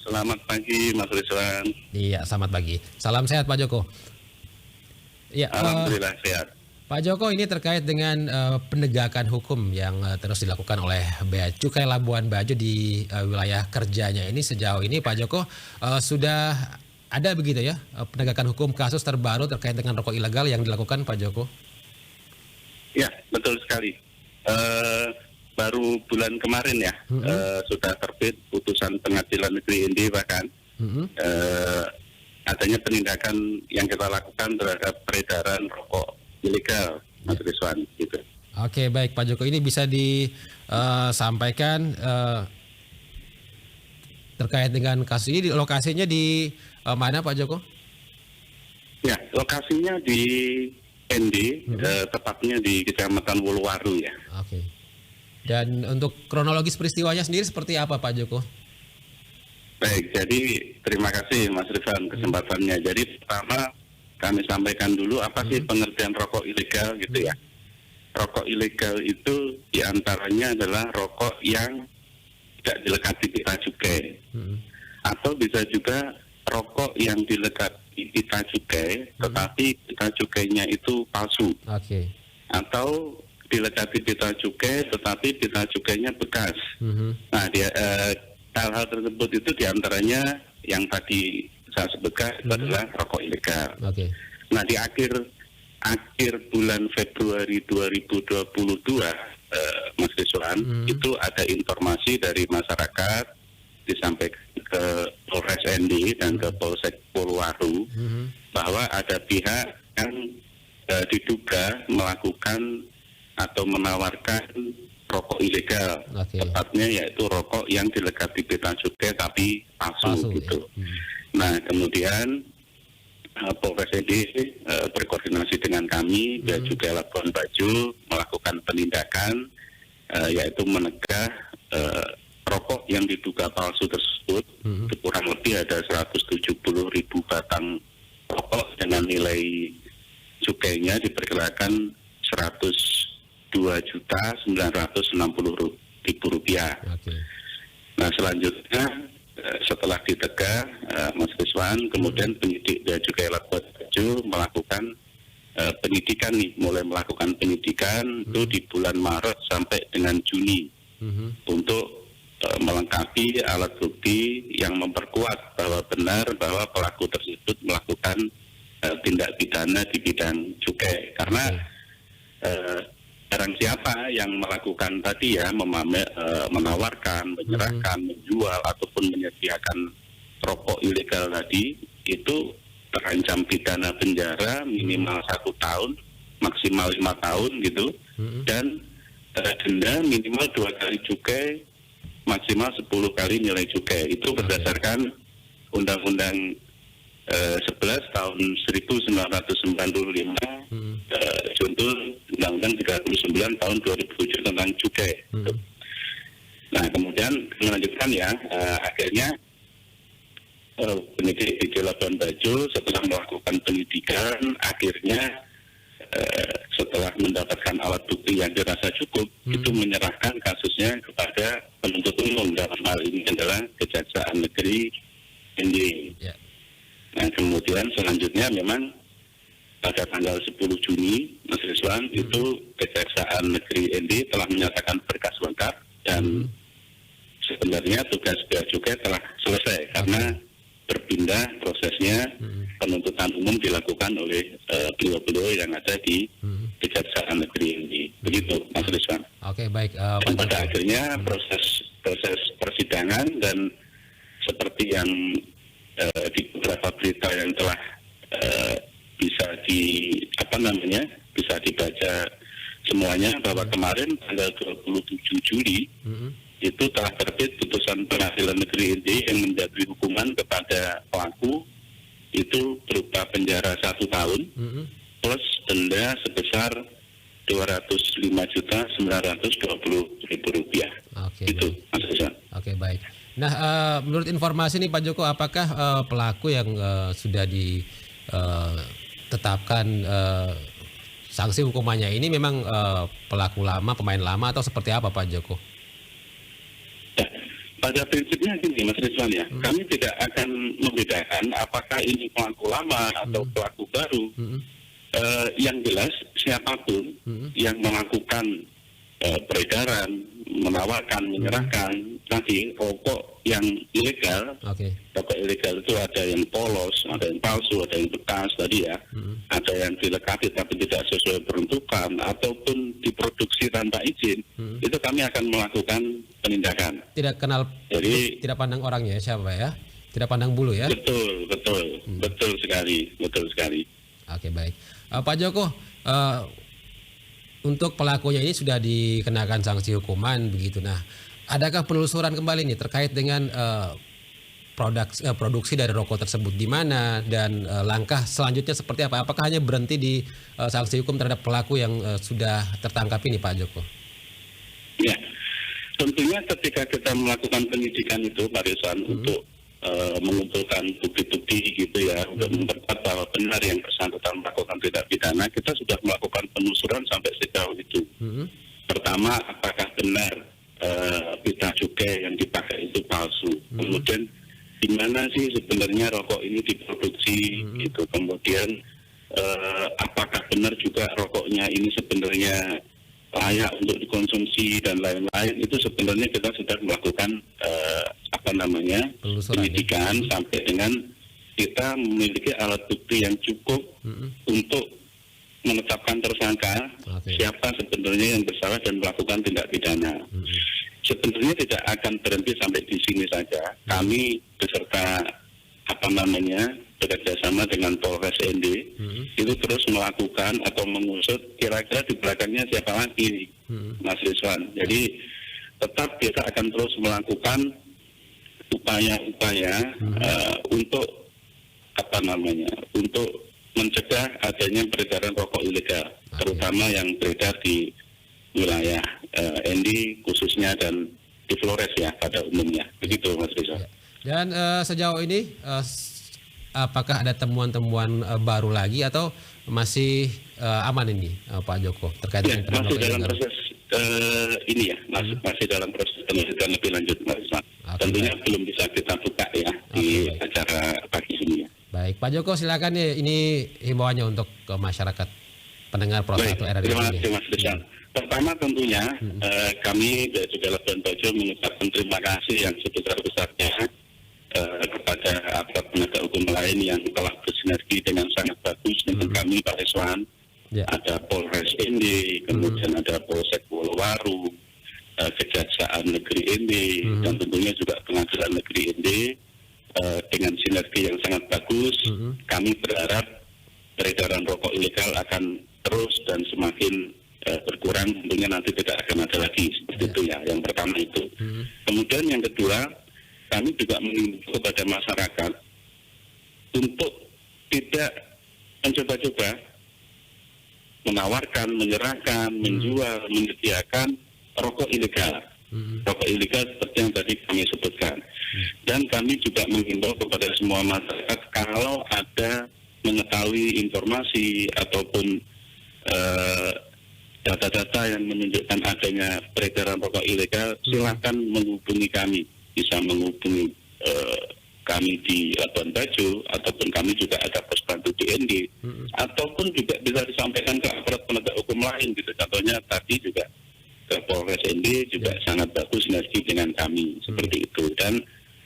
Selamat pagi Mas Rizwan. Iya, selamat pagi. Salam sehat Pak Joko. Iya, Alhamdulillah sehat. Pak Joko, ini terkait dengan penegakan hukum yang terus dilakukan oleh Bea Cukai Labuan Bajo di wilayah kerjanya ini. Sejauh ini Pak Joko sudah ada begitu ya penegakan hukum kasus terbaru terkait dengan rokok ilegal yang dilakukan Pak Joko? Ya, betul sekali. Baru bulan kemarin ya sudah terbit putusan Pengadilan Negeri Indi, bahkan adanya penindakan yang kita lakukan terhadap peredaran rokok ilegal, Mas Rizwan, gitu. Oke, baik Pak Joko, ini bisa disampaikan terkait dengan kasus ini, lokasinya di mana Pak Joko? Ya, lokasinya di Indi, tepatnya di Kecamatan Wuluwaru ya. Oke. Dan untuk kronologis peristiwanya sendiri seperti apa Pak Joko? Baik, jadi terima kasih Mas Rizwan kesempatannya. Jadi pertama kami sampaikan dulu apa sih pengertian rokok ilegal gitu ya. Rokok ilegal itu diantaranya adalah rokok yang tidak dilekati pita cukai, atau bisa juga rokok yang dilekati pita cukai tetapi pita cukainya itu palsu, atau dilekati pita cukai tetapi pita cukainya bekas. Nah, hal-hal tersebut itu diantaranya yang tadi saya sebutkan itu adalah rokok ilegal. Nah, di akhir bulan Februari 2022, Mas Rizwan, itu ada informasi dari masyarakat disampaikan ke Polres Endi dan ke Polsek Polwaru bahwa ada pihak yang diduga melakukan atau menawarkan rokok ilegal, tepatnya yaitu rokok yang dilekati pita cukai tapi palsu gitu. Nah, kemudian Polres Endi berkoordinasi dengan kami, Bea Cukai Labuan Bajo melakukan penindakan, yaitu menegah rokok yang diduga palsu tersebut. Kurang lebih ada 170.000 batang rokok dengan nilai cukainya diperkirakan 102.960.000 rupiah. Nah, selanjutnya setelah ditegah, Mas Rizwan, kemudian penyidik Bea Cukai Labuan Bajo melakukan penyidikan mulai melakukan penyidikan itu di bulan Maret sampai dengan Juni untuk melengkapi alat bukti yang memperkuat bahwa benar bahwa pelaku tersebut melakukan tindak pidana di bidang cukai. Karena barang siapa yang melakukan tadi ya, menawarkan, menyerahkan, menjual ataupun menyediakan rokok ilegal tadi, itu terancam pidana penjara minimal 1 tahun, maksimal 5 tahun gitu, dan denda minimal 2 kali cukai, maksimal 10 kali nilai cukai. Itu berdasarkan Undang-Undang 11 tahun 1995, contoh Undang-Undang 39 tahun 2007 tentang cukai. Nah, kemudian melanjutkan ya, akhirnya penyidik di Labuan Bajo setelah melakukan penyidikan, akhirnya setelah mendapatkan alat bukti yang dirasa cukup, itu menyerahkan kasusnya kepada penuntut umum, dalam hal ini adalah Kejaksaan Negeri Indi. Nah, kemudian selanjutnya memang pada tanggal 10 Juni, Mas Rizwan, itu Kejaksaan Negeri Indi telah menyatakan berkas lengkap dan sebenarnya tugas Bea Cukai telah selesai karena berpindah prosesnya, penuntutan umum dilakukan oleh beliau-beliau yang ada di Kejaksaan Negeri Indi. Begitu, Mas Rizwan. Oke, baik. Dan pada akhirnya proses persidangan, dan seperti yang di beberapa berita yang telah bisa dibaca semuanya, bahwa kemarin tanggal 27 Juli itu telah terbit putusan Pengadilan Negeri Indi yang menjatuhi hukuman kepada pelaku itu berupa penjara 1 tahun plus denda sebesar 205.920.000 rupiah. Itu, Mas Rizwan. Oke, baik. Nah, menurut informasi nih Pak Joko, apakah pelaku yang sudah ditetapkan sanksi hukumannya ini memang pelaku lama, pemain lama, atau seperti apa Pak Joko? Ya, pada prinsipnya gini Mas Rizwan ya, kami tidak akan membedakan apakah ini pelaku lama atau pelaku baru. Yang jelas siapapun yang melakukan peredaran, menawarkan, menyerahkan tadi rokok yang ilegal, Oke. rokok ilegal itu ada yang polos, ada yang palsu, ada yang bekas tadi ya, ada yang dilekati tapi tidak sesuai peruntukan, ataupun diproduksi tanpa izin, itu kami akan melakukan penindakan. Tidak kenal, Jadi tidak pandang orangnya siapa ya? Tidak pandang bulu ya? betul sekali. Oke, baik. Pak Joko, untuk pelakunya ini sudah dikenakan sanksi hukuman begitu. Nah, adakah penelusuran kembali nih terkait dengan produksi dari rokok tersebut di mana dan langkah selanjutnya seperti apa? Apakah hanya berhenti di sanksi hukum terhadap pelaku yang sudah tertangkap ini, Pak Joko? Ya, tentunya ketika kita melakukan penyidikan itu, Pak Rizwan, untuk mengumpulkan bukti-bukti gitu ya, untuk memperkuat bahwa benar yang bersangkutan melakukan tindak pidana, kita sudah melakukan penelusuran sampai sejauh itu. Pertama, apakah benar pita cukai yang dipakai itu palsu? Kemudian, di mana sih sebenarnya rokok ini diproduksi? Gitu. Kemudian, apakah benar juga rokoknya ini sebenarnya layak untuk dikonsumsi dan lain-lain? Itu sebenarnya kita sudah melakukan penyidikan sampai dengan kita memiliki alat bukti yang cukup untuk menetapkan tersangka siapa sebenarnya yang bersalah dan melakukan tindak pidana. Sebenarnya tidak akan berhenti sampai di sini saja. Kami beserta bekerjasama dengan Polres ND itu terus melakukan atau mengusut kira-kira di belakangnya siapa lagi, Mas Rizwan. Jadi tetap kita akan terus melakukan upaya-upaya untuk untuk mencegah adanya peredaran rokok ilegal, terutama yang beredar di wilayah ND khususnya dan di Flores ya pada umumnya. Begitu Mas Rizwan. Dan sejauh ini apakah ada temuan-temuan baru lagi atau masih aman ini Pak Joko terkait dengan masih dalam proses ini ya, masih dalam proses penyelidikan lebih lanjut Mas Rizwan. Tentunya belum bisa kita buka ya di acara pagi ini ya. Baik, Pak Joko silakan ya, ini himbauannya untuk ke masyarakat pendengar Proses atau RRI. Terima kasih Mas Rizwan. Pertama tentunya kami dari Labuan Bajo mengucapkan terima kasih yang sebesar-besarnya kepada aparat penegak hukum lain yang telah bersinergi dengan sangat bagus dengan kami Pak Rizwan. Ada Polres ND, kemudian ada Polsek Wolowaru, Kejaksaan Negeri ND, dan tentunya juga Pengadilan Negeri ND. Dengan sinergi yang sangat bagus, kami berharap peredaran rokok ilegal akan terus dan semakin berkurang, tentunya nanti tidak akan ada lagi seperti itu ya. Yang pertama itu. Kemudian yang kedua, kami juga mengimbau kepada masyarakat untuk tidak mencoba-coba menawarkan, menyerahkan, menjual, menyediakan rokok ilegal. Rokok ilegal seperti yang tadi kami sebutkan. Dan kami juga menghimbau kepada semua masyarakat kalau ada mengetahui informasi ataupun data-data yang menunjukkan adanya peredaran rokok ilegal, silakan menghubungi kami. Bisa menghubungi kami di Labuan Bajo, ataupun kami juga ada pos bantu di ND, ataupun juga bisa disampaikan ke aparat penegak hukum lain gitu. Contohnya tadi juga ke Polres ND juga sangat bagus sinergi dengan kami seperti itu. Dan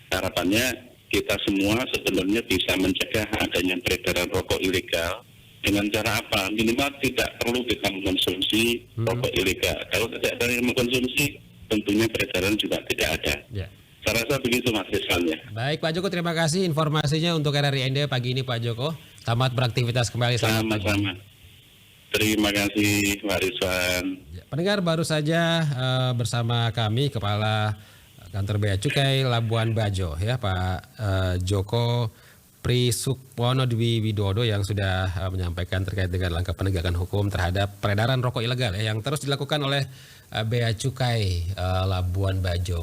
harapannya kita semua sebenarnya bisa mencegah adanya peredaran rokok ilegal dengan cara apa? Minimal tidak perlu kita mengkonsumsi rokok ilegal. Kalau tidak ada yang mengkonsumsi, tentunya peredaran juga tidak ada. Saya rasa begitu Mas Rizwan ya. Baik Pak Joko, terima kasih informasinya untuk RRI ND pagi ini Pak Joko. Selamat beraktivitas kembali. Selamat pagi. Terima kasih Pak Rizwan. Pendengar, baru saja bersama kami Kepala Kantor Bea Cukai Labuan Bajo ya Pak Joko Prisukwono Dwi Widodo yang sudah menyampaikan terkait dengan langkah penegakan hukum terhadap peredaran rokok ilegal yang terus dilakukan oleh Bea Cukai Labuan Bajo.